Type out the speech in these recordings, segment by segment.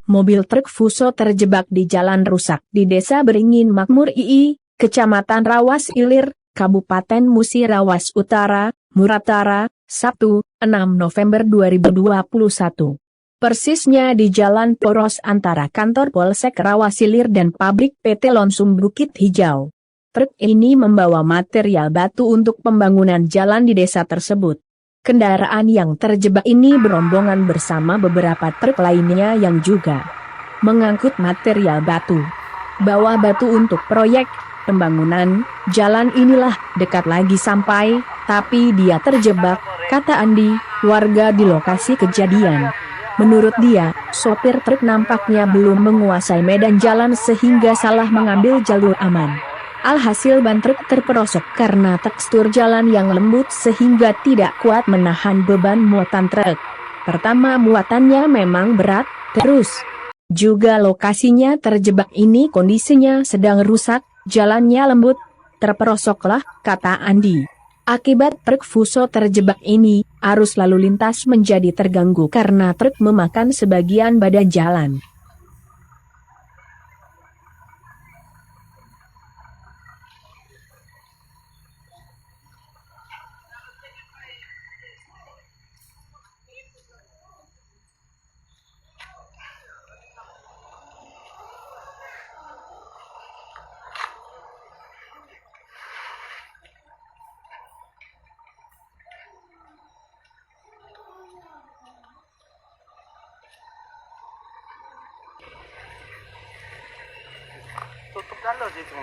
mobil truk Fuso terjebak di jalan rusak di Desa Beringin Makmur II, Kecamatan Rawas Ilir, Kabupaten Musi Rawas Utara, Muratara, Sabtu, 6 November 2021. Persisnya di jalan poros antara kantor Polsek Rawas Ilir dan pabrik PT Lonsum Bukit Hijau. Truk ini membawa material batu untuk pembangunan jalan di desa tersebut. Kendaraan yang terjebak ini berombongan bersama beberapa truk lainnya yang juga mengangkut material batu. Bawa batu untuk proyek pembangunan jalan inilah dekat lagi sampai, tapi dia terjebak, kata Andi, warga di lokasi kejadian. Menurut dia, sopir truk nampaknya belum menguasai medan jalan sehingga salah mengambil jalur aman. Alhasil ban truk terperosok karena tekstur jalan yang lembut sehingga tidak kuat menahan beban muatan truk. Pertama, muatannya memang berat, terus juga lokasinya terjebak ini kondisinya sedang rusak, jalannya lembut, terperosoklah, kata Andi. Akibat truk Fuso terjebak ini, arus lalu lintas menjadi terganggu karena truk memakan sebagian badan jalan. Tutup kan loh situ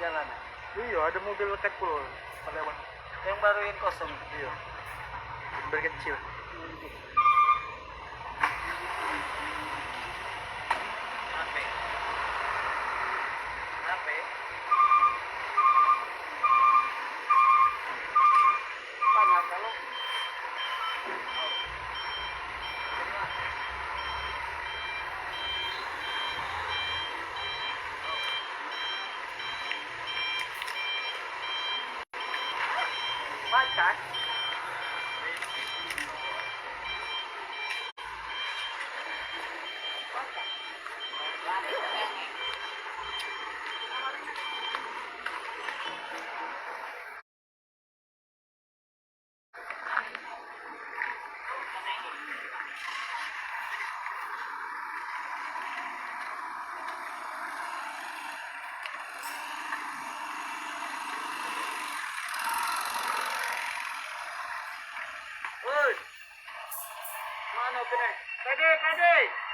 jalan. Iya, ada mobil kecil lewat. Yang baru yang kosong. Iya, mobil kecil. Panas kalau panas. Woi, mana tuh nih? Pede.